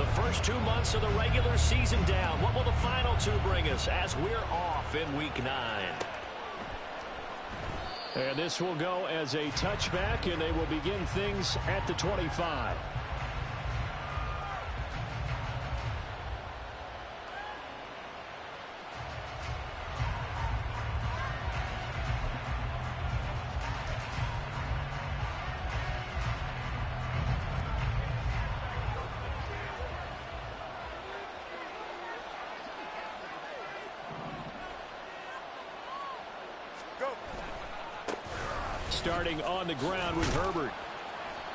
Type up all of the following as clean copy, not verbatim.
The first 2 months of the regular season down. What will the final two bring us as we're off in Week 9? And this will go as a touchback, and they will begin things at the 25. Starting on the ground with Herbert.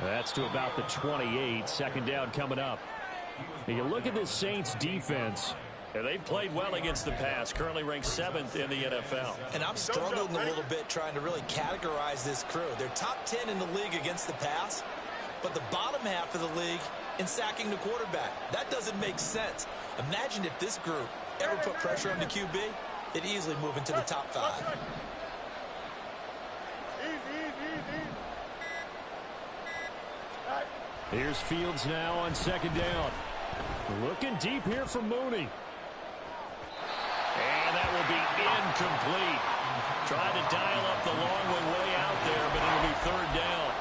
That's to about the 28. Second down coming up. You look at this Saints defense. And they've played well against the pass. Currently ranked 7th in the NFL. And I'm struggling a little bit trying to really categorize this crew. They're top 10 in the league against the pass, but the bottom half of the league in sacking the quarterback. That doesn't make sense. Imagine if this group ever put pressure on the QB, they'd easily move into the top 5. Here's Fields now on second down. Looking deep here for Mooney. And that will be incomplete. Tried to dial up the long one way out there, but it'll be third down.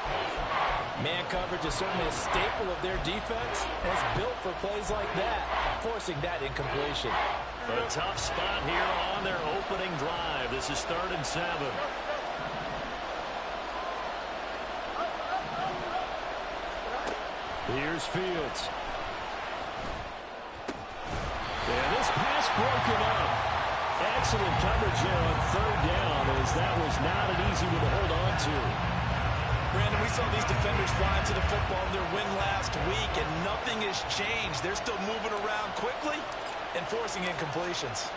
Man coverage is certainly a staple of their defense. It's built for plays like that, forcing that incompletion. A tough spot here on their opening drive. This is 3rd and 7. Here's Fields. And this pass broken up. Excellent coverage there on third down, as that was not an easy one to hold on to. Brandon, we saw these defenders flying to the football in their win last week, and nothing has changed. They're still moving around quickly and forcing incompletions.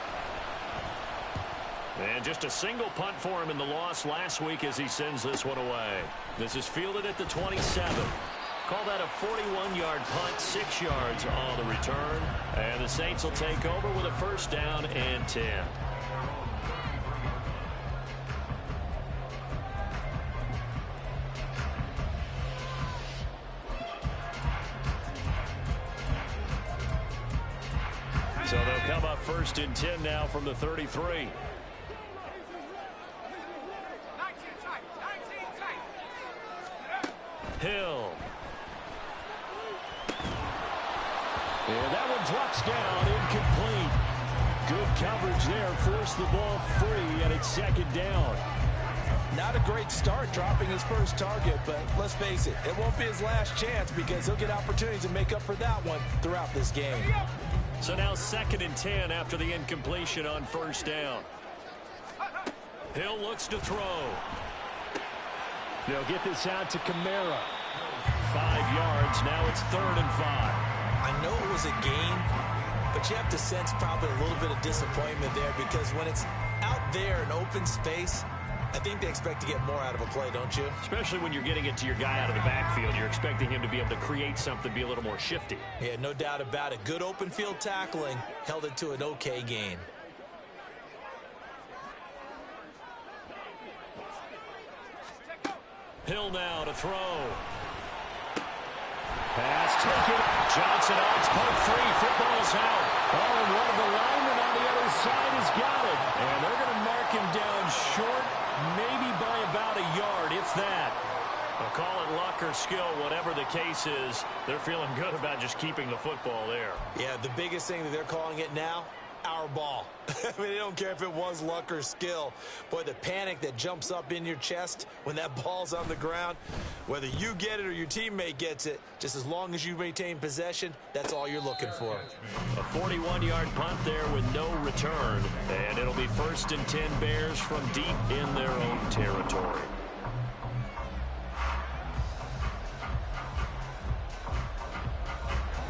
And just a single punt for him in the loss last week as he sends this one away. This is fielded at the 27. Call that a 41-yard punt, 6 yards on the return. And the Saints will take over with a first down and 10. So they'll come up 1st and 10 now from the 33. Hill. And that one drops down, incomplete. Good coverage there, forced the ball free, and it's second down. Not a great start dropping his first target, but let's face it, it won't be his last chance because he'll get opportunities to make up for that one throughout this game. So now 2nd and 10 after the incompletion on first down. Hill looks to throw. They'll get this out to Kamara. 5 yards, now it's 3rd and 5. I know it was a gain, but you have to sense probably a little bit of disappointment there because when it's out there in open space, I think they expect to get more out of a play, don't you? Especially when you're getting it to your guy out of the backfield. You're expecting him to be able to create something, be a little more shifty. Yeah, no doubt about it. Good open field tackling held it to an okay gain. Hill now to throw. Pass taken. Johnson odds punt free. Football's out. Oh, and one of the linemen on the other side has got it. And they're going to mark him down short, maybe by about a yard, if that. They'll call it luck or skill, whatever the case is. They're feeling good about just keeping the football there. Yeah, the biggest thing that they're calling it now, our ball. I mean, they don't care if it was luck or skill. Boy, the panic that jumps up in your chest when that ball's on the ground, whether you get it or your teammate gets it, just as long as you maintain possession, that's all you're looking for. A 41-yard punt there with no return. And it'll be 1st and 10 Bears from deep in their own territory.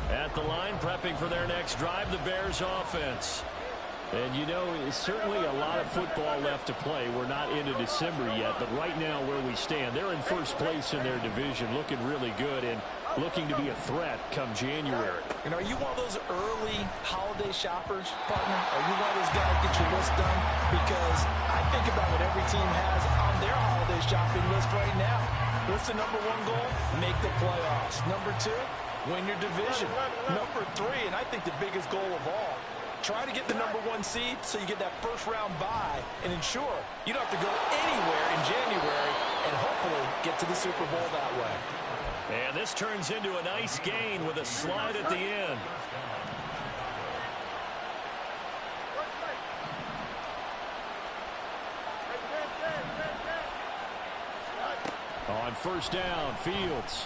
At the line, prepping for their next drive, the Bears offense. And, you know, it's certainly a lot of football left to play. We're not into December yet, but right now where we stand, they're in first place in their division, looking really good and looking to be a threat come January. And are you one of those early holiday shoppers, partner? Are you one of those guys get your list done? Because I think about what every team has on their holiday shopping list right now. What's the #1 goal? Make the playoffs. #2, win your division. Number 3, and I think the biggest goal of all, try to get the number 1 seed so you get that first-round bye and ensure you don't have to go anywhere in January and hopefully get to the Super Bowl that way. And this turns into a nice gain with a slide at the end. On first down, Fields.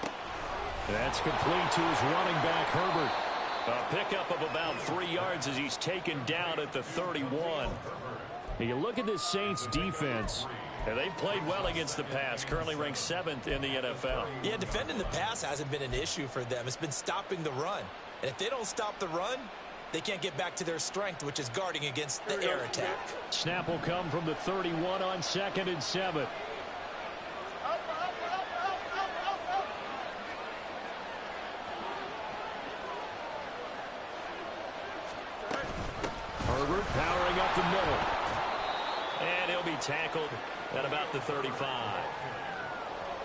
That's complete to his running back, Herbert. A pickup of about 3 yards as he's taken down at the 31. You look at this Saints defense. And they've played well against the pass, currently ranked 7th in the NFL. Yeah, defending the pass hasn't been an issue for them. It's been stopping the run. And if they don't stop the run, they can't get back to their strength, which is guarding against the air attack. Snap will come from the 31 on 2nd and 7. Herbert powering up the middle. And he'll be tackled at about the 35.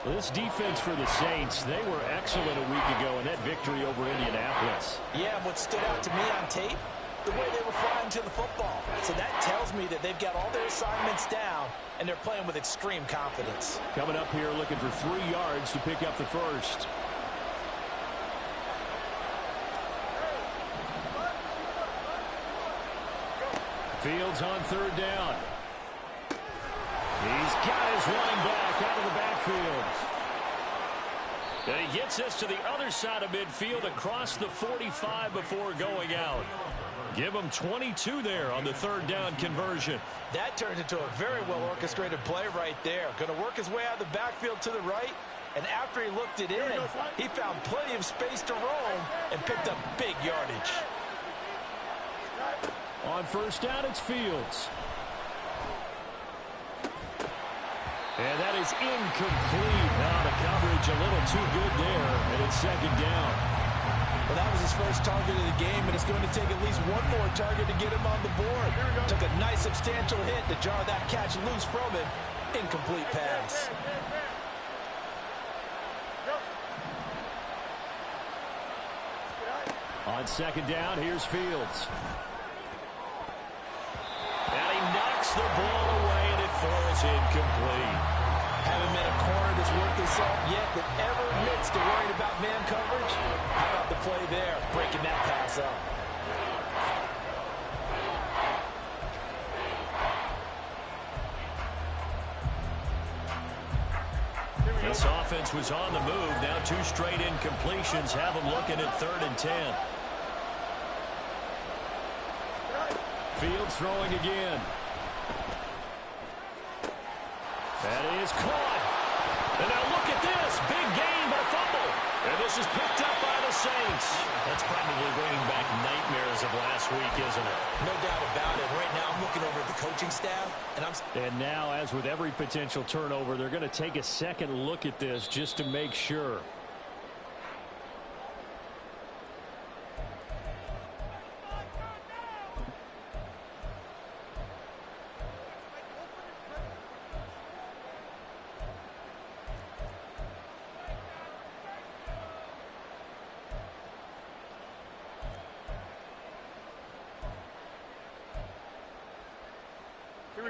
This defense for the Saints, they were excellent a week ago in that victory over Indianapolis. Yeah, and what stood out to me on tape, the way they were flying to the football. So that tells me that they've got all their assignments down, and they're playing with extreme confidence. Coming up here looking for 3 yards to pick up the first. Fields on third down. He's got his running back out of the backfield. And he gets this to the other side of midfield across the 45 before going out. Give him 22 there on the third down conversion. That turned into a very well-orchestrated play right there. Going to work his way out of the backfield to the right, and after he looked it in, he found plenty of space to roam and picked up big yardage. On first down, it's Fields. And that is incomplete. Now the coverage a little too good there, and it's second down. Well, that was his first target of the game, and it's going to take at least one more target to get him on the board. Took a nice substantial hit to jar that catch loose from him. Incomplete pass. On second down, here's Fields. And he knocks the ball away, and it falls incomplete. Haven't met a corner that's worth his salt yet that ever admits to worrying about man coverage. How about the play there, breaking that pass up? This offense was on the move. Now 2 straight incompletions have them looking at 3rd and 10. Fields throwing again. That is caught. And now look at this. Big gain, but a fumble. And this is picked up by the Saints. That's probably bringing back nightmares of last week, isn't it? No doubt about it. Right now I'm looking over at the coaching staff, and now, as with every potential turnover, they're going to take a second look at this just to make sure.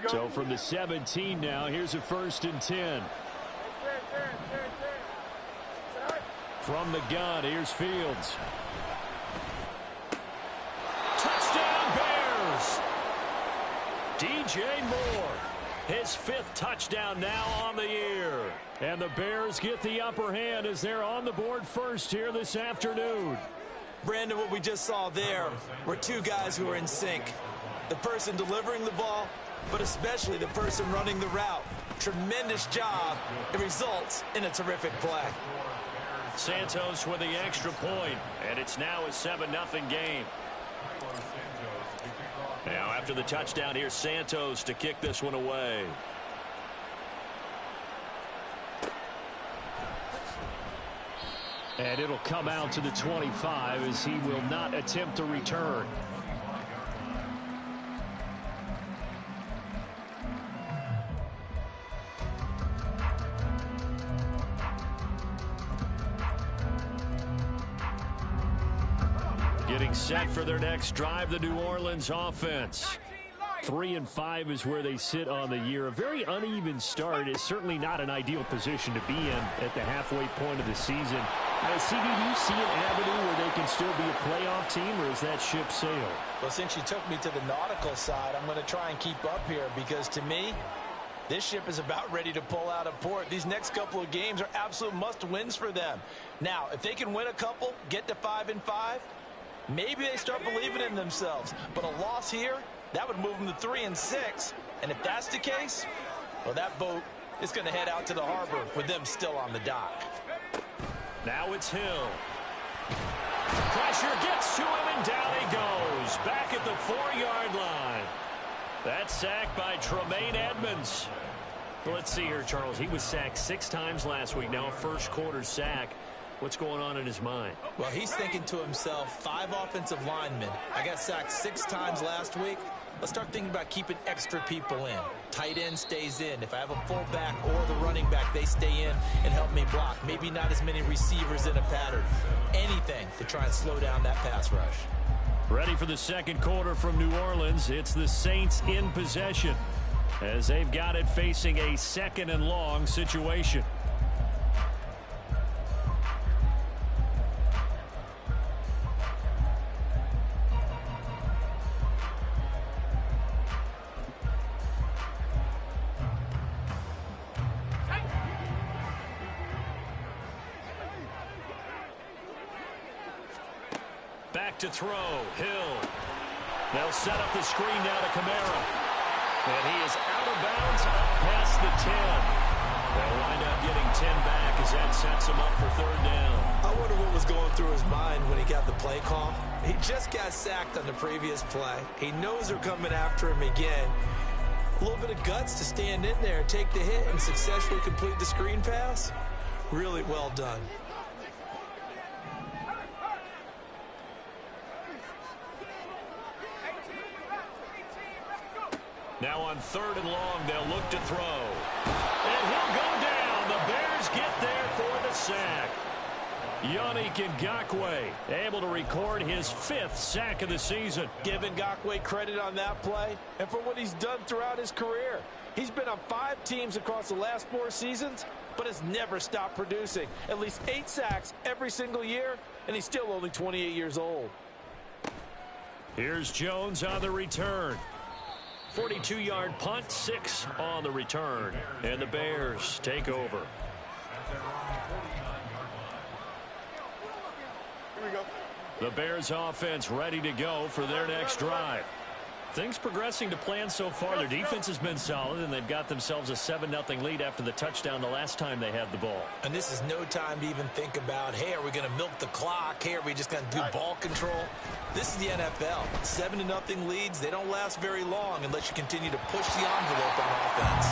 So from the 17 now, here's a 1st and 10. From the gun, here's Fields. Touchdown Bears! DJ Moore, his 5th touchdown now on the year. And the Bears get the upper hand as they're on the board first here this afternoon. Brandon, what we just saw there were 2 guys who are in sync. The person delivering the ball, but especially the person running the route. Tremendous job. It results in a terrific play. Santos with the extra point, and it's now a 7-0 game. Now after the touchdown, here's Santos to kick this one away. And it'll come out to the 25 as he will not attempt to return. Getting set for their next drive, the New Orleans offense. 3-5 is where they sit on the year. A very uneven start is certainly not an ideal position to be in at the halfway point of the season. CD, do you see an avenue where they can still be a playoff team, or is that ship sailed? Well, since you took me to the nautical side, I'm going to try and keep up here because to me, this ship is about ready to pull out of port. These next couple of games are absolute must-wins for them. Now, if they can win a couple, get to 5-5, maybe they start believing in themselves. But a loss here, that would move them to 3-6. And if that's the case, well, that boat is going to head out to the harbor with them still on the dock. Now it's Hill. Pressure gets to him, and down he goes. Back at the 4-yard line. That's sacked by Tremaine Edmonds. Let's see here, Charles. He was sacked 6 times last week. Now a first-quarter sack. What's going on in his mind? Well, he's thinking to himself, 5 offensive linemen. I got sacked 6 times last week. Let's start thinking about keeping extra people in. Tight end stays in. If I have a fullback or the running back, they stay in and help me block. Maybe not as many receivers in a pattern. Anything to try and slow down that pass rush. Ready for the second quarter from New Orleans. It's the Saints in possession as they've got it facing a 2nd and long situation. Back to throw. Hill. They'll set up the screen now to Kamara. And he is out of bounds up past the 10. They'll wind up getting 10 back as that sets him up for 3rd down. I wonder what was going through his mind when he got the play call. He just got sacked on the previous play. He knows they're coming after him again. A little bit of guts to stand in there and take the hit and successfully complete the screen pass. Really well done. Now on 3rd and long, they'll look to throw. And he'll go down. The Bears get there for the sack. Yannick Ngakoue able to record his 5th sack of the season. Give Ngakoue credit on that play and for what he's done throughout his career. He's been on 5 teams across the last 4 seasons, but has never stopped producing. At least 8 sacks every single year, and he's still only 28 years old. Here's Jones on the return. 42-yard punt, 6 on the return. And the Bears take over. Here we go. The Bears offense ready to go for their next drive. Things progressing to plan so far. Their defense has been solid, and they've got themselves a 7-0 lead after the touchdown the last time they had the ball. And this is no time to even think about, hey, are we going to milk the clock? Hey, are we just going to do ball control? This is the NFL. 7-0 leads, they don't last very long unless you continue to push the envelope on offense.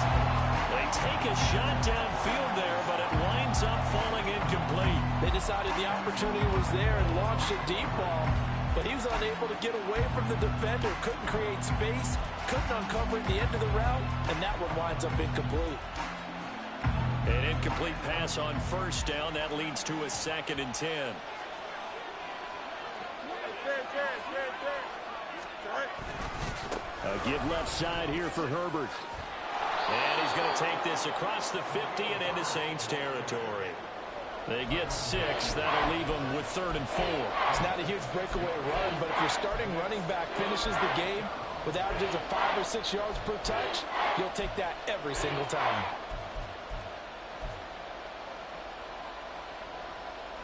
They take a shot downfield there, but it winds up falling incomplete. They decided the opportunity was there and launched a deep ball, but he was unable to get away from the defender, couldn't create space, couldn't uncover at the end of the route, and that one winds up incomplete. An incomplete pass on 1st down. That leads to a 2nd and 10. A give left side here for Herbert. And he's going to take this across the 50 and into Saints territory. They get 6. That'll leave them with 3rd and 4. It's not a huge breakaway run, but if your starting running back finishes the game with averages of 5 or 6 yards per touch, you'll take that every single time.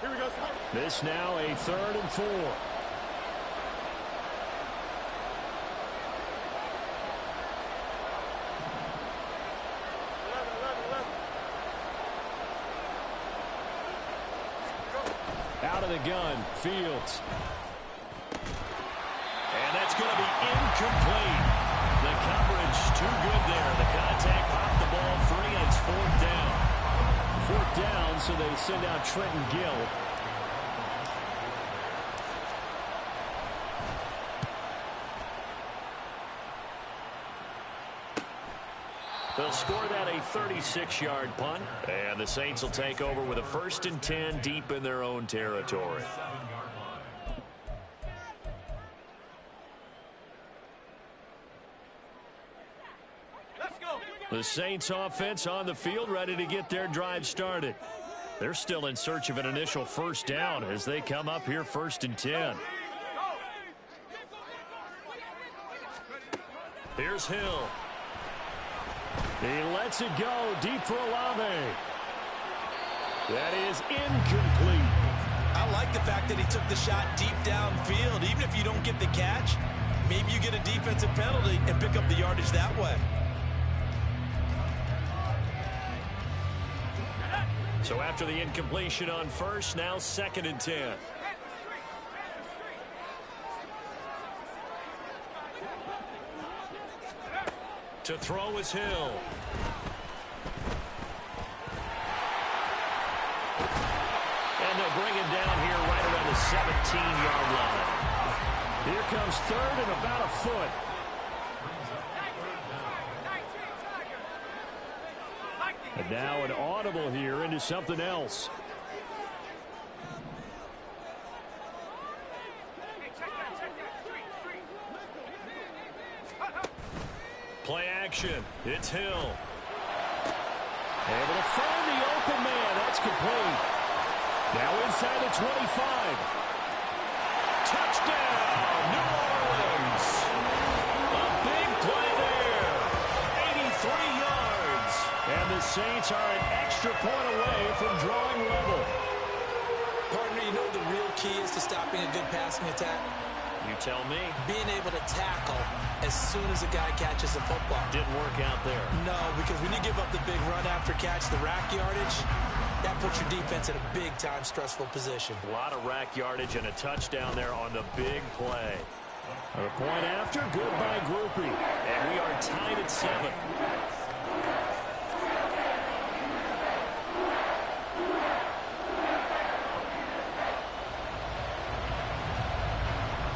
Here we go. This now a 3rd and 4. Out of the gun, Fields. And that's going to be incomplete. The coverage too good there. The contact popped the ball free, and it's 4th down. 4th down, so they send out Trenton Gill. They'll score that a 36-yard punt, and the Saints will take over with a 1st and 10 deep in their own territory. The Saints offense on the field, ready to get their drive started. They're still in search of an initial first down as they come up here 1st and 10. Here's Hill. He lets it go deep for Olave. That is incomplete. I like the fact that he took the shot deep downfield. Even if you don't get the catch, maybe you get a defensive penalty and pick up the yardage that way. So after the incompletion on first, now 2nd and 10. To throw is Hill. And they'll bring him down here right around the 17-yard line. Here comes 3rd and about a foot. And now an audible here into something else. Play action. It's Hill. Able to find the open man. That's complete. Now inside the 25. Touchdown, New Orleans. A big play there. 83 yards. And the Saints are an extra point away from drawing level. Partner, you know the real key is to stopping a good passing attack? You tell me. Being able to tackle as soon as a guy catches a football. Didn't work out there. No, because when you give up the big run after catch, the rack yardage, that puts your defense in a big-time stressful position. A lot of rack yardage and a touchdown there on the big play. A point after, good by Grupe. And we are tied at 7.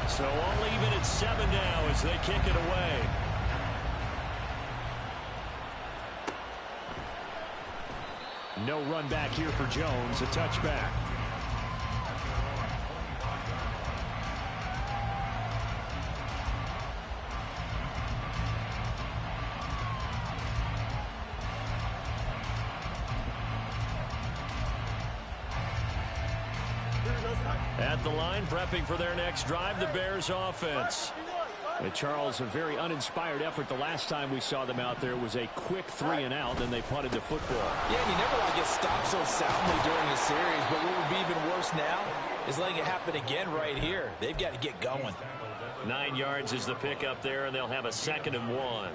So all even at 7 now as they kick it away. No run back here for Jones, a touchback. At the line, prepping for their next drive, the Bears offense. And Charles, a very uninspired effort. The last time we saw them out there was a quick 3-and-out, then they punted the football. Yeah, and you never want to get stopped so soundly during the series, but what would be even worse now is letting it happen again right here. They've got to get going. 9 yards is the pickup there, and they'll have a 2nd and 1.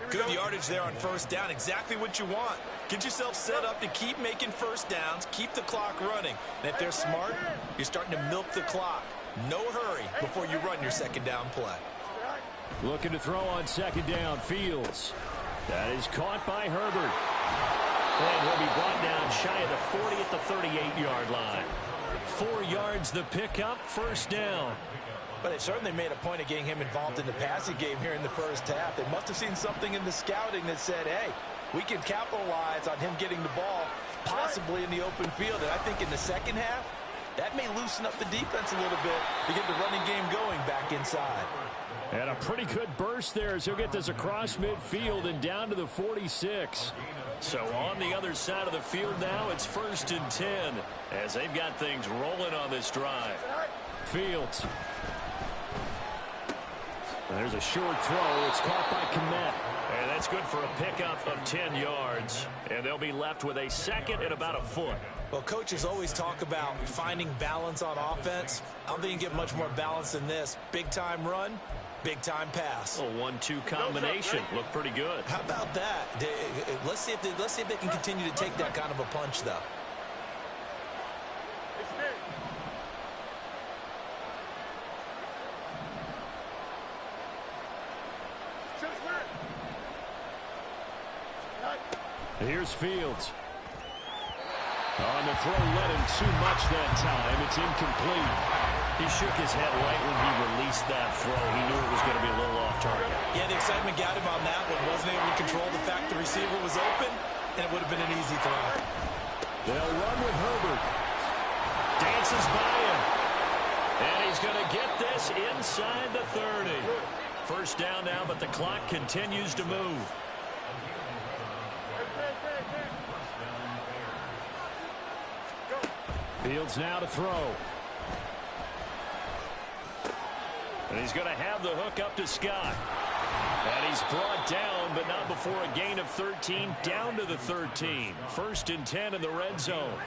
Good yardage there on first down. Exactly what you want. Get yourself set up to keep making first downs, keep the clock running. And if they're smart, you're starting to milk the clock. No hurry before you run your second down play. Looking to throw on 2nd down, Fields. That is caught by Herbert. And he'll be brought down shy of the 40 at the 38-yard line. 4 yards the pickup, first down. But they certainly made a point of getting him involved in the passing game here in the first half. They must have seen something in the scouting that said, hey, we can capitalize on him getting the ball possibly in the open field. And I think in the second half, that may loosen up the defense a little bit to get the running game going back inside. And a pretty good burst there as he'll get this across midfield and down to the 46. So on the other side of the field now, it's 1st and 10 as they've got things rolling on this drive. Fields. And there's a short throw. It's caught by Kmet. And that's good for a pickup of 10 yards. And they'll be left with a 2nd and about a foot. Well, coaches always talk about finding balance on offense. I don't think you can get much more balance than this. Big-time run, big-time pass. A 1-2 combination. Looked pretty good. How about that? Let's see if they can continue to take that kind of a punch, though. Here's Fields. On the throw, led him too much that time. It's incomplete. He shook his head right when he released that throw. He knew it was going to be a little off target. Yeah, the excitement got him on that one. Wasn't able to control the fact the receiver was open, and it would have been an easy throw. They'll run with Herbert. Dances by him. And he's going to get this inside the 30. First down now, but the clock continues to move. Fields now to throw. And he's going to have the hook up to Scott. And he's brought down, but not before a gain of 13, down to the 13. 1st and 10 in the red zone.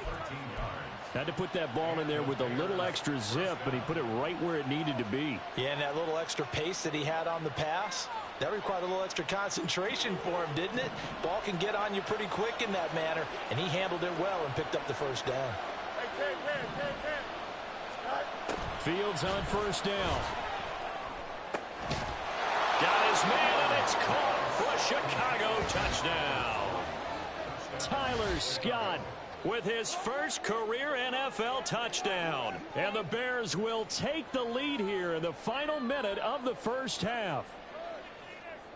Had to put that ball in there with a little extra zip, but he put it right where it needed to be. Yeah, and that little extra pace that he had on the pass, that required a little extra concentration for him, didn't it? Ball can get on you pretty quick in that manner, and he handled it well and picked up the first down. Fields on 1st down. Got his man, and it's caught for a Chicago touchdown. Tyler Scott with his first career NFL touchdown. And the Bears will take the lead here in the final minute of the first half.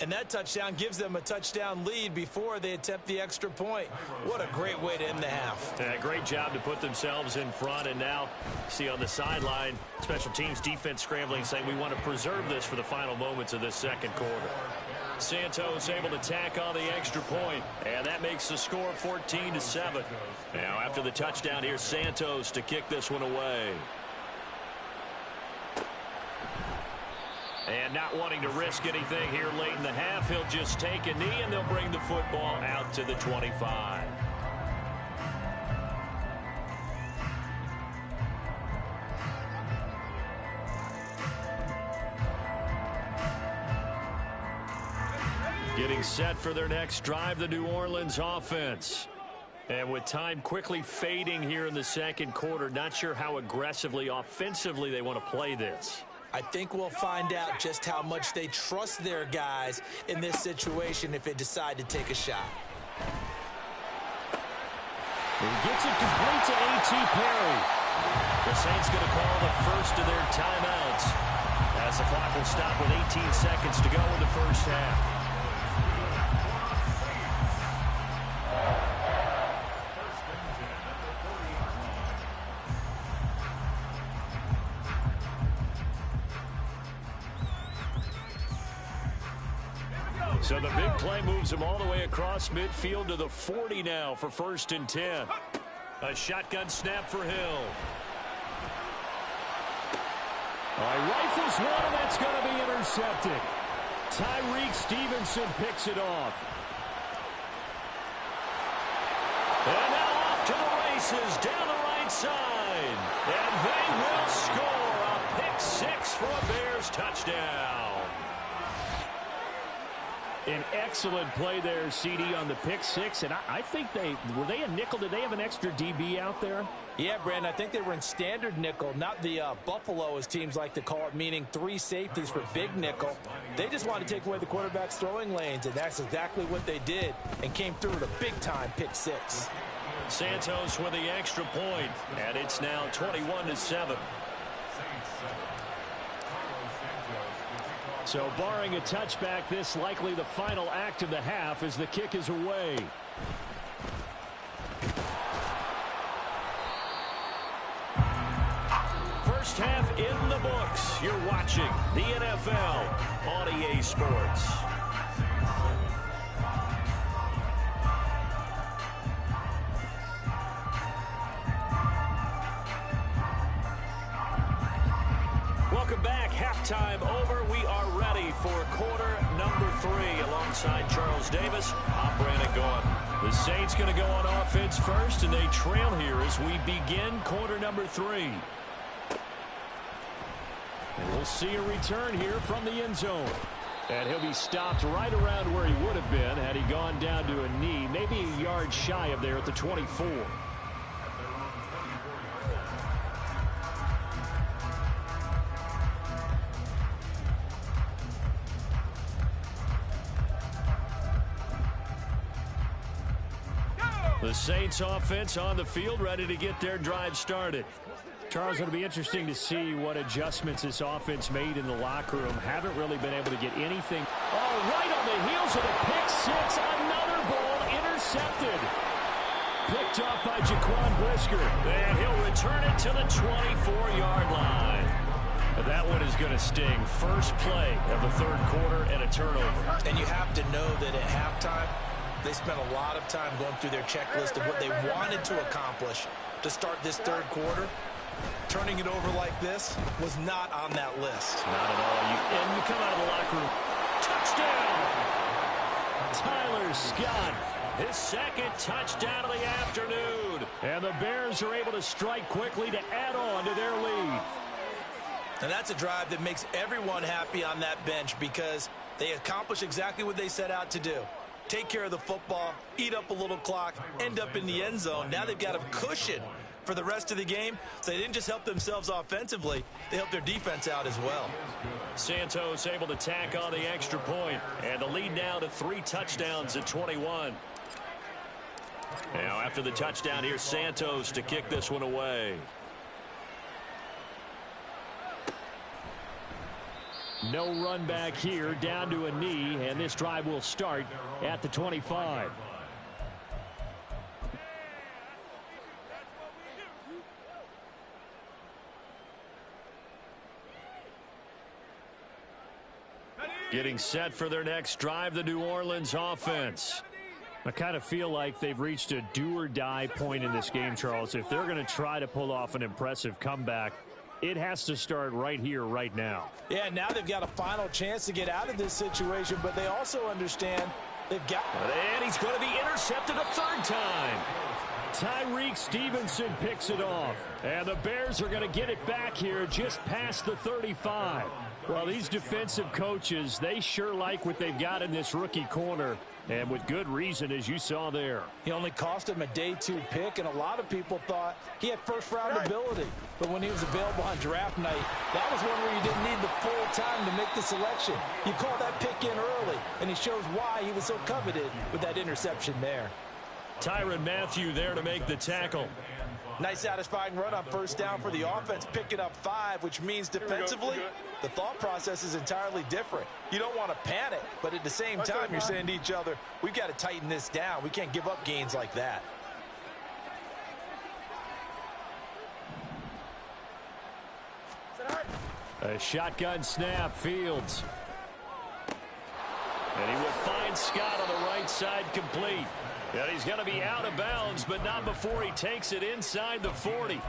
And that touchdown gives them a touchdown lead before they attempt the extra point. What a great way to end the half. Yeah, great job to put themselves in front. And now, see on the sideline, special teams defense scrambling, saying we want to preserve this for the final moments of this second quarter. Santos able to tack on the extra point, and that makes the score 14-7. Now, after the touchdown, here's Santos to kick this one away. And not wanting to risk anything here late in the half, he'll just take a knee, and they'll bring the football out to the 25. Getting set for their next drive, the New Orleans offense. And with time quickly fading here in the second quarter, not sure how aggressively, offensively they want to play this. I think we'll find out just how much they trust their guys in this situation if they decide to take a shot. He gets it complete to A.T. Perry. The Saints going to call the first of their timeouts as the clock will stop with 18 seconds to go in the first half. So the big play moves him all the way across midfield to the 40 now for 1st and 10. A shotgun snap for Hill. Rifles one, and that's going to be intercepted. Tyreek Stevenson picks it off. And now off to the races down the right side. And they will score a pick six for a Bears touchdown. An excellent play there, CD, on the pick six. And I think were they a nickel? Did they have an extra DB out there? Yeah, Brandon, I think they were in standard nickel, not the Buffalo, as teams like to call it, meaning 3 safeties for big nickel. They just wanted to take away the quarterback's throwing lanes, and that's exactly what they did, and came through with a big-time pick six. Santos with the extra point, and it's now 21-7. So barring a touchback, this likely the final act of the half as the kick is away. First half in the books. You're watching the NFL on EA Sports. Welcome back. Halftime over. We are ready for quarter number 3 alongside Charles Davis. I'm Brandon Gaudin. The Saints going to go on offense first, and they trail here as we begin quarter number 3. And we'll see a return here from the end zone. And he'll be stopped right around where he would have been had he gone down to a knee, maybe a yard shy of there at the 24. The Saints offense on the field, ready to get their drive started. Charles, it'll be interesting to see what adjustments this offense made in the locker room. Haven't really been able to get anything. Oh, right on the heels of the pick six. Another ball intercepted. Picked off by Jaquan Brisker. And he'll return it to the 24-yard line. That one is going to sting. First play of the third quarter and a turnover. And you have to know that at halftime, they spent a lot of time going through their checklist of what they wanted to accomplish. to start this third quarter. Turning it over like this was not on that list. Not at all. And you come out of the locker room. Touchdown! Tyler Scott. His second touchdown of the afternoon. And the Bears are able to strike quickly to add on to their lead. And that's a drive that makes everyone happy on that bench because they accomplish exactly what they set out to do. Take care of the football, eat up a little clock, end up in the end zone. Now they've got a cushion for the rest of the game. So they didn't just help themselves offensively, they helped their defense out as well. Santos able to tack on the extra point. And the lead now to 3 touchdowns at 21. Now after the touchdown, here's Santos to kick this one away. No run back here, down to a knee, and this drive will start at the 25. Getting set for their next drive, the New Orleans offense. I kind of feel like they've reached a do-or-die point in this game, Charles. If they're going to try to pull off an impressive comeback, it has to start right here, right now. Yeah, now they've got a final chance to get out of this situation, but they also understand they've got... And he's going to be intercepted a third time. Tyreek Stevenson picks it off. And the Bears are going to get it back here just past the 35. Well, these defensive coaches, they sure like what they've got in this rookie corner. And with good reason, as you saw there. He only cost him a day 2 pick, and a lot of people thought he had first-round ability. But when he was available on draft night, that was one where you didn't need the full time to make the selection. You called that pick in early, and he shows why he was so coveted with that interception there. Tyrann Mathieu there to make the tackle. Nice satisfying run on first down for the offense, picking up 5, which means defensively, the thought process is entirely different. You don't want to panic, but at the same time, you're saying to each other, we've got to tighten this down. We can't give up gains like that. A shotgun snap, Fields. And he will find Scott on the right side complete. And he's going to be out of bounds, but not before he takes it inside the 40.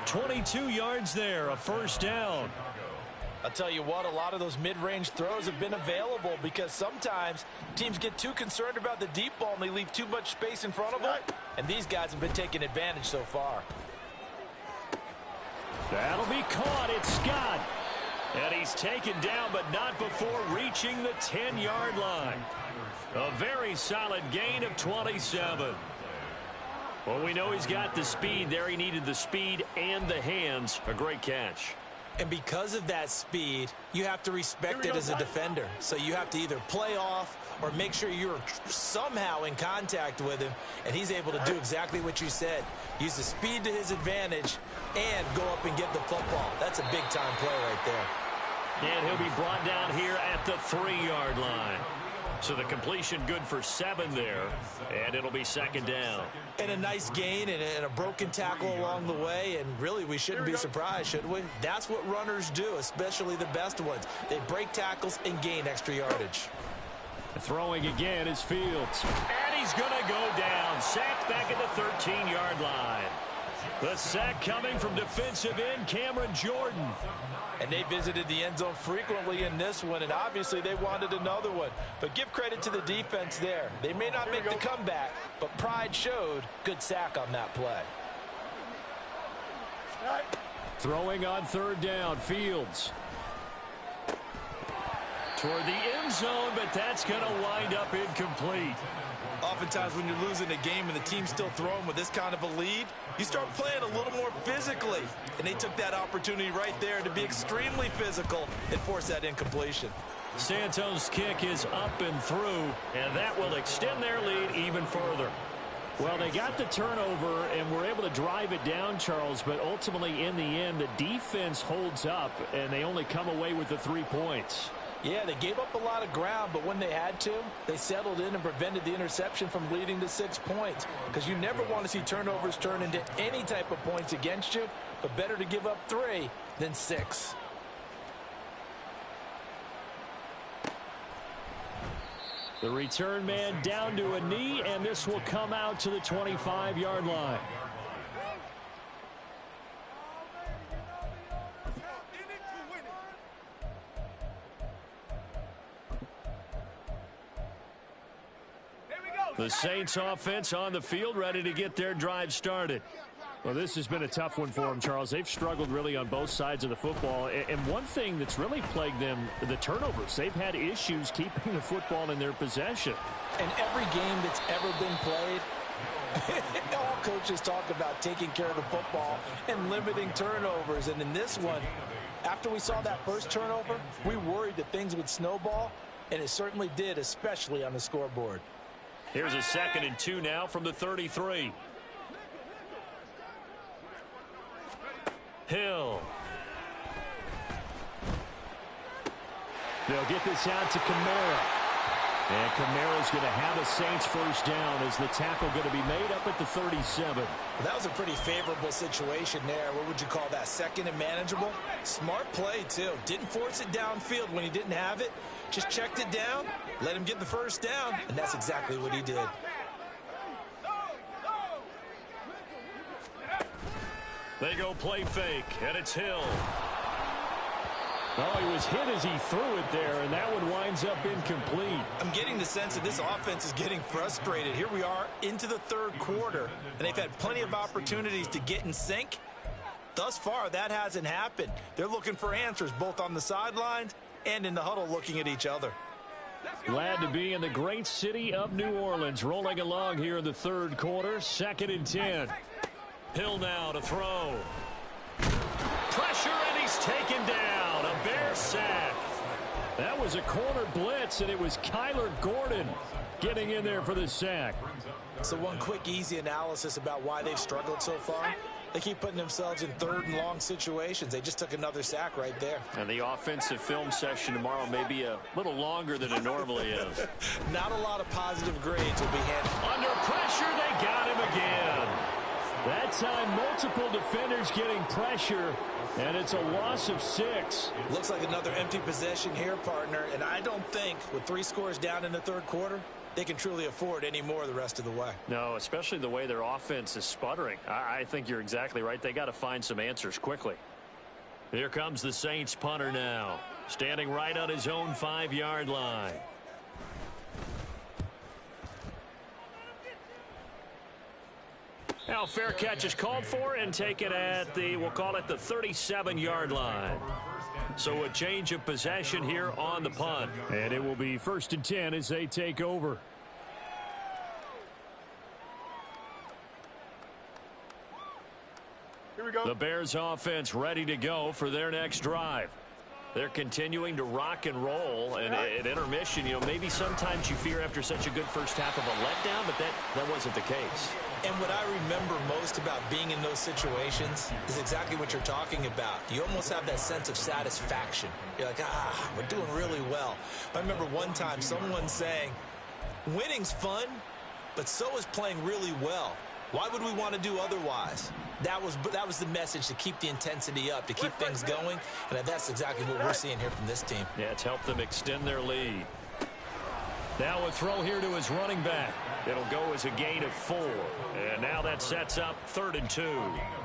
22 yards there, a first down. I'll tell you what, a lot of those mid-range throws have been available because sometimes teams get too concerned about the deep ball and they leave too much space in front of them. And these guys have been taking advantage so far. That'll be caught. It's Scott. And he's taken down, but not before reaching the 10-yard line. A very solid gain of 27. Well, we know he's got the speed there. He needed the speed and the hands. A great catch. And because of that speed, you have to respect it as a defender. So you have to either play off or make sure you're somehow in contact with him. And he's able to do exactly what you said. Use the speed to his advantage and go up and get the football. That's a big-time play right there. And he'll be brought down here at the 3-yard line. So the completion good for 7 there, and it'll be second down. And a nice gain and a broken tackle along the way, and really we shouldn't be surprised, should we? That's what runners do, especially the best ones. They break tackles and gain extra yardage. Throwing again is Fields. And he's going to go down, sacked back at the 13-yard line. The sack coming from defensive end Cameron Jordan. And they visited the end zone frequently in this one, and obviously they wanted another one. But give credit to the defense there. They may not make the comeback, but pride showed. Good sack on that play. Throwing on third down, Fields. Toward the end zone, but that's going to wind up incomplete. Oftentimes when you're losing a game and the team's still throwing with this kind of a lead, you start playing a little more physically. And they took that opportunity right there to be extremely physical and force that incompletion. Santos' kick is up and through, and that will extend their lead even further. Well, they got the turnover and were able to drive it down, Charles, but ultimately in the end, the defense holds up, and they only come away with the 3 points. Yeah, they gave up a lot of ground, but when they had to, they settled in and prevented the interception from leading to 6 points. Because you never want to see turnovers turn into any type of points against you, but better to give up 3 than 6. The return man down to a knee, and this will come out to the 25-yard line. The Saints offense on the field, ready to get their drive started. Well, this has been a tough one for them, Charles. They've struggled really on both sides of the football. And one thing that's really plagued them, the turnovers. They've had issues keeping the football in their possession. And every game that's ever been played, all coaches talk about taking care of the football and limiting turnovers. And in this one, after we saw that first turnover, we worried that things would snowball, and it certainly did, especially on the scoreboard. Here's a 2nd and 2 now from the 33. Hill. They'll get this out to Kamara. And Kamara's going to have a Saints first down as the tackle going to be made up at the 37. Well, that was a pretty favorable situation there. What would you call that? 2nd and manageable? Smart play, too. Didn't force it downfield when he didn't have it. Just checked it down, let him get the first down, and that's exactly what he did. They go play fake, and it's Hill. Well, he was hit as he threw it there, and that one winds up incomplete. I'm getting the sense that this offense is getting frustrated. Here we are into the third quarter, and they've had plenty of opportunities to get in sync. Thus far, that hasn't happened. They're looking for answers both on the sidelines and in the huddle looking at each other. Glad to be in the great city of New Orleans, rolling along here in the third quarter, 2nd and 10. Hill now to throw. Pressure, and he's taken down. A Bear sack. That was a corner blitz, and it was Kyler Gordon getting in there for the sack. So one quick, easy analysis about why they've struggled so far. They keep putting themselves in 3rd and long situations. They just took another sack right there. And the offensive film session tomorrow may be a little longer than it normally is. Not a lot of positive grades will be handed. Under pressure, they got him again. That time, multiple defenders getting pressure, and it's a loss of 6. Looks like another empty possession here, partner. And I don't think, with 3 scores down in the third quarter, they can truly afford any more the rest of the way. No, especially the way their offense is sputtering. I think you're exactly right. They got to find some answers quickly. Here comes the Saints punter now, standing right on his own 5-yard line. Now fair catch is called for and taken at the, we'll call it the 37-yard line. So a change of possession here on the punt. And it will be 1st and 10 as they take over. Here we go. The Bears offense ready to go for their next drive. They're continuing to rock and roll, and at intermission, you know, maybe sometimes you fear after such a good first half of a letdown, but that wasn't the case. And what I remember most about being in those situations is exactly what you're talking about. You almost have that sense of satisfaction. You're like, we're doing really well. I remember one time someone saying, winning's fun, but so is playing really well. Why would we want to do otherwise? That was the message, to keep the intensity up, to keep things going, and that's exactly what we're seeing here from this team. Yeah, it's helped them extend their lead. Now a throw here to his running back. It'll go as a gain of 4. And now that sets up 3rd and 2.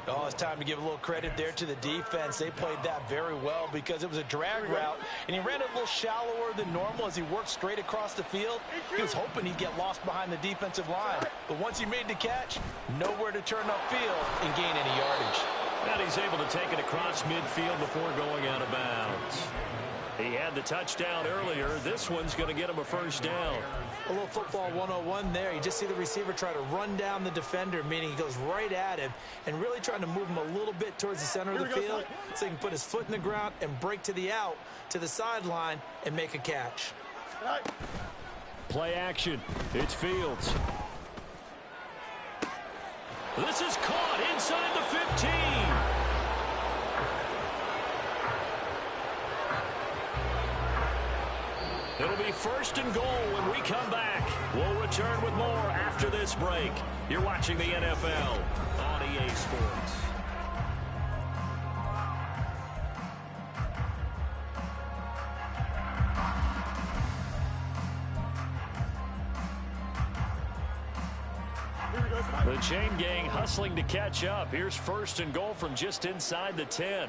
Oh, it's time to give a little credit there to the defense. They played that very well because it was a drag route, and he ran it a little shallower than normal as he worked straight across the field. He was hoping he'd get lost behind the defensive line. But once he made the catch, nowhere to turn upfield and gain any yardage. And he's able to take it across midfield before going out of bounds. He had the touchdown earlier. This one's going to get him a first down. A little football 101 there. You just see the receiver try to run down the defender, meaning he goes right at him and really trying to move him a little bit towards the center of the field so he can put his foot in the ground and break to the out, to the sideline, and make a catch. Play action. It's Fields. This is caught inside the 15. It'll be 1st and goal when we come back. We'll return with more after this break. You're watching the NFL on EA Sports. The chain gang hustling to catch up. Here's 1st and goal from just inside the 10.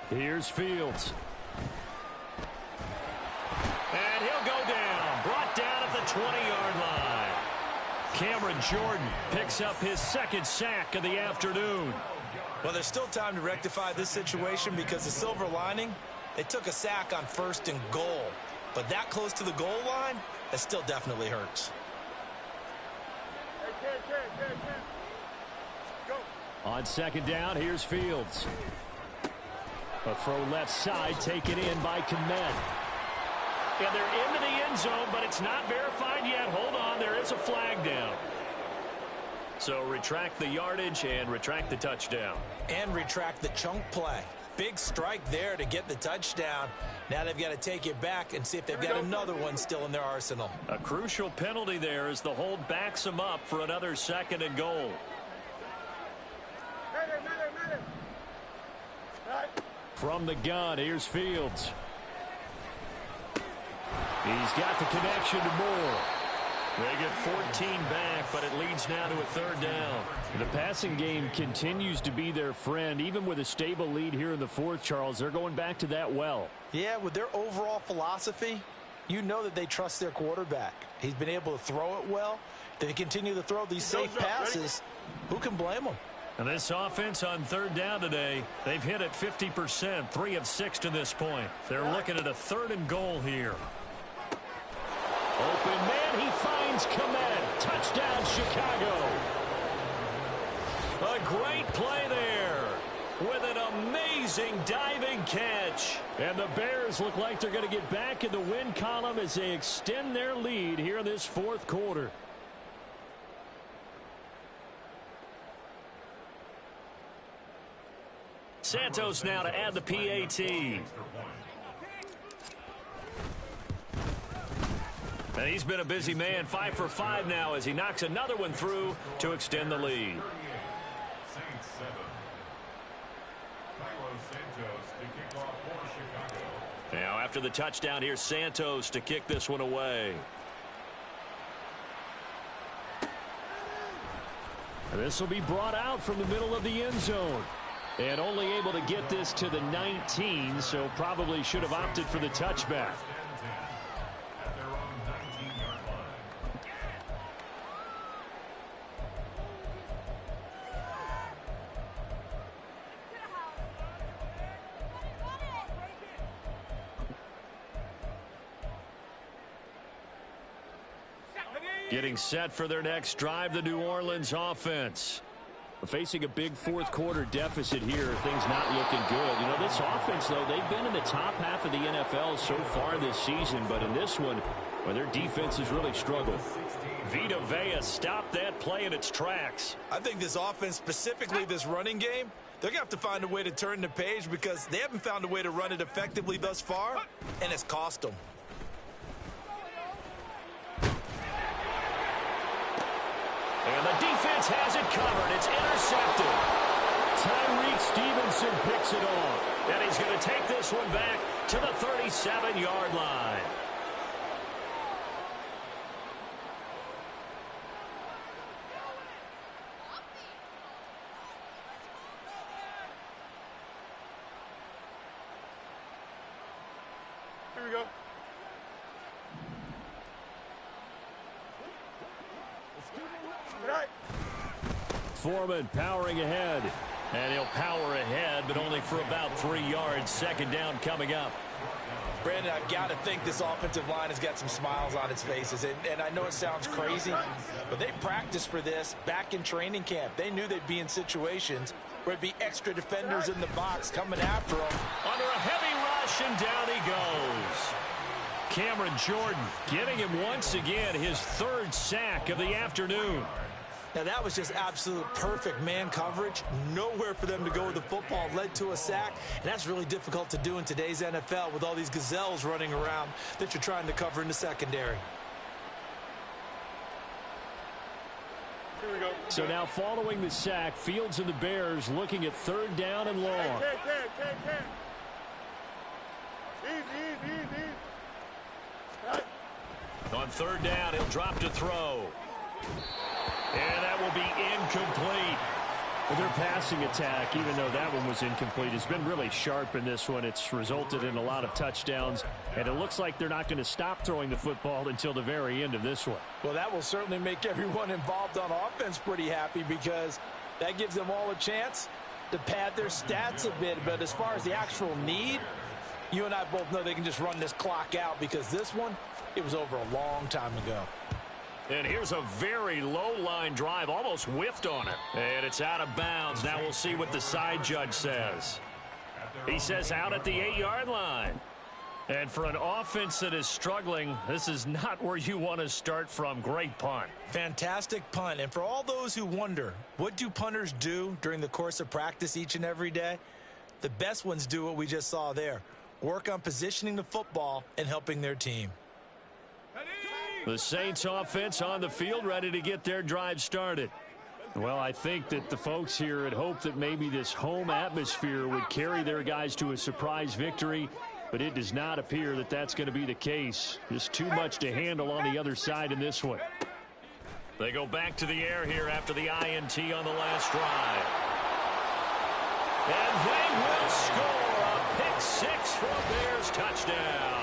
Here's Fields. And he'll go down. Brought down at the 20-yard line. Cameron Jordan picks up his second sack of the afternoon. Well, there's still time to rectify this situation because the silver lining, they took a sack on 1st and goal. But that close to the goal line, that still definitely hurts. On 2nd down, here's Fields. A throw left side taken in by Kmet. And they're into the end zone, but it's not verified yet. Hold on, there is a flag down. So retract the yardage and retract the touchdown. And retract the chunk play. Big strike there to get the touchdown. Now they've got to take it back and see if they've got another one still in their arsenal. A crucial penalty there as the hold backs them up for another 2nd and goal. From the gun, here's Fields. He's got the connection to Moore. They get 14 back, but it leads now to a 3rd down. The passing game continues to be their friend. Even with a stable lead here in the 4th, Charles, they're going back to that well. Yeah, with their overall philosophy, you know that they trust their quarterback. He's been able to throw it well. They continue to throw these safe passes. Who can blame them? And this offense on 3rd down today, they've hit it 50%, 3 of 6 to this point. They're looking at a 3rd and goal here. Open man, he finds Kmet. Touchdown, Chicago. A great play there with an amazing diving catch. And the Bears look like they're going to get back in the win column as they extend their lead here in this 4th quarter. Santos now to add the PAT. And he's been a busy man, 5 for 5 now as he knocks another one through to extend the lead. Now after the touchdown, here's Santos to kick this one away. This will be brought out from the middle of the end zone. And only able to get this to the 19, so probably should have opted for the touchback. Getting set for their next drive, the New Orleans offense. Facing a big 4th quarter deficit here, things not looking good. You know, this offense, though, they've been in the top half of the NFL so far this season, but in this one, well, their defense has really struggled. Vita Vea stopped that play in its tracks. I think this offense, specifically this running game, they're going to have to find a way to turn the page because they haven't found a way to run it effectively thus far, and it's cost them. And the defense has it covered. It's intercepted. Tyreek Stevenson picks it off. And he's going to take this one back to the 37-yard line. Here we go. Foreman powering ahead. And he'll power ahead, but only for about 3 yards. 2nd down coming up. Brandon, I've got to think this offensive line has got some smiles on its faces. And I know it sounds crazy, but they practiced for this back in training camp. They knew they'd be in situations where it'd be extra defenders in the box coming after them. Under a heavy rush, and down he goes. Cameron Jordan getting him once again his 3rd sack of the afternoon. Now, that was just absolute perfect man coverage. Nowhere for them to go with the football. Led to a sack, and that's really difficult to do in today's NFL with all these gazelles running around that you're trying to cover in the secondary. Here we go. So now following the sack, Fields and the Bears looking at 3rd down and long. Easy. On 3rd down, he'll drop to throw. And that will be incomplete. Their passing attack, even though that one was incomplete, has been really sharp in this one. It's resulted in a lot of touchdowns, and it looks like they're not going to stop throwing the football until the very end of this one. Well, that will certainly make everyone involved on offense pretty happy because that gives them all a chance to pad their stats a bit. But as far as the actual need, you and I both know they can just run this clock out because this one, it was over a long time ago. And here's a very low-line drive, almost whiffed on it. And it's out of bounds. Now we'll see what the side judge says. He says out at the 8-yard line. And for an offense that is struggling, this is not where you want to start from. Great punt. Fantastic punt. And for all those who wonder, what do punters do during the course of practice each and every day? The best ones do what we just saw there. Work on positioning the football and helping their team. The Saints offense on the field, ready to get their drive started. Well, I think that the folks here had hoped that maybe this home atmosphere would carry their guys to a surprise victory, but it does not appear that that's going to be the case. Just too much to handle on the other side in this one. They go back to the air here after the INT on the last drive. And they will score a pick six for a Bears touchdown.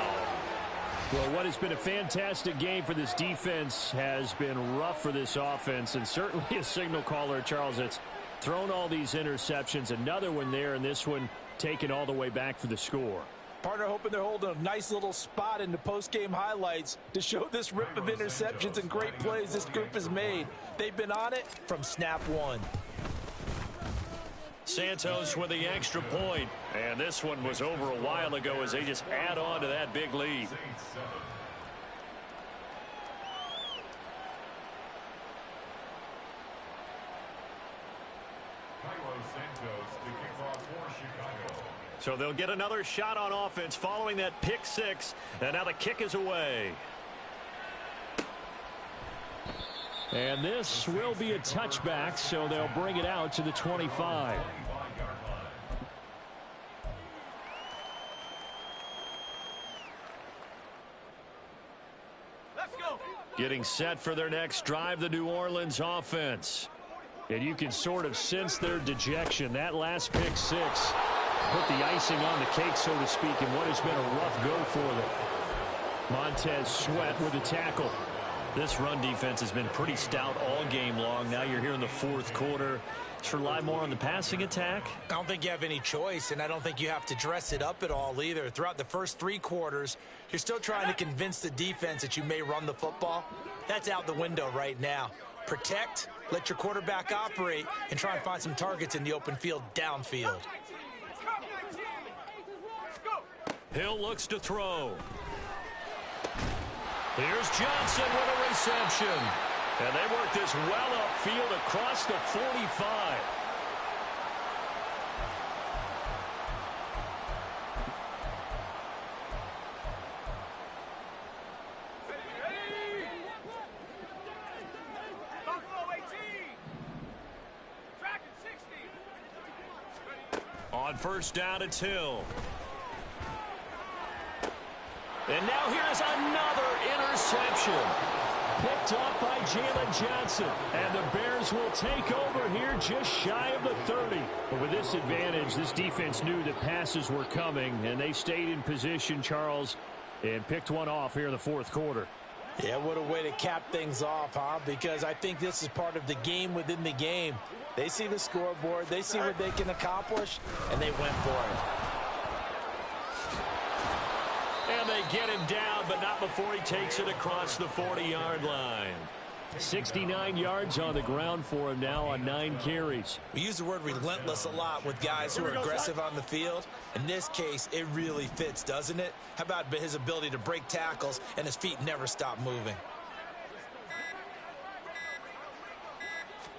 Well, what has been a fantastic game for this defense has been rough for this offense, and certainly a signal caller, Charles, that's thrown all these interceptions. Another one there, and this one taken all the way back for the score. Partner hoping they're holding a nice little spot in the post-game highlights to show this rip of interceptions and great plays this group has made. They've been on it from snap one. Santos with the extra point, and this one was over a while ago as they just add on to that big lead. So they'll get another shot on offense following that pick six, and now the kick is away. And this will be a touchback, so they'll bring it out to the 25. Let's go. Getting set for their next drive, the New Orleans offense. And you can sort of sense their dejection. That last pick six put the icing on the cake, so to speak, in what has been a rough go for them. Montez Sweat with a tackle. This run defense has been pretty stout all game long. Now you're here in the fourth quarter. Just rely more on the passing attack. I don't think you have any choice, and I don't think you have to dress it up at all either. Throughout the first 3 quarters, you're still trying to convince the defense that you may run the football. That's out the window right now. Protect, let your quarterback operate, and try and find some targets in the open field downfield. Hill looks to throw. Here's Johnson with a reception. And they work this well upfield across the 45. On first down, it's Hill. And now here's another interception. Picked up by Jalen Johnson. And the Bears will take over here just shy of the 30. But with this advantage, this defense knew that passes were coming, and they stayed in position, Charles, and picked one off here in the fourth quarter. Yeah, what a way to cap things off, huh? Because I think this is part of the game within the game. They see the scoreboard, they see what they can accomplish, and they went for it. And they get him down, but not before he takes it across the 40-yard line. 69 yards on the ground for him now on 9 carries. We use the word relentless a lot with guys who are aggressive on the field. In this case, it really fits, doesn't it? How about his ability to break tackles and his feet never stop moving?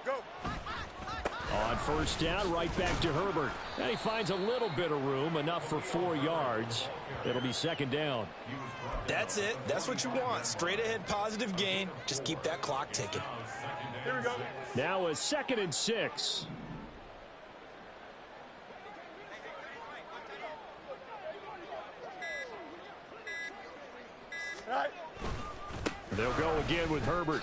Go. On first down, right back to Herbert. And he finds a little bit of room, enough for 4 yards. It'll be second down. That's it. That's what you want. Straight ahead positive gain. Just keep that clock ticking. Here we go. Now a 2nd and 6. All right. They'll go again with Herbert.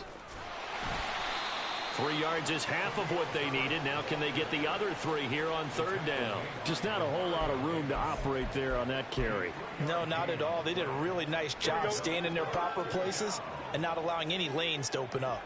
3 yards is half of what they needed. Now can they get the other 3 here on 3rd down? Just not a whole lot of room to operate there on that carry. No, not at all. They did a really nice job staying in their proper places and not allowing any lanes to open up.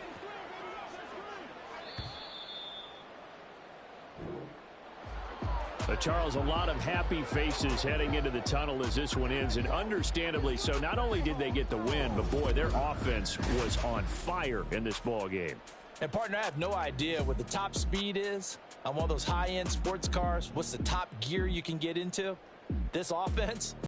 Charles, a lot of happy faces heading into the tunnel as this one ends, and understandably so. Not only did they get the win, but boy, their offense was on fire in this ball game. And partner, I have no idea what the top speed is on one of those high-end sports cars. What's the top gear you can get into? This offense,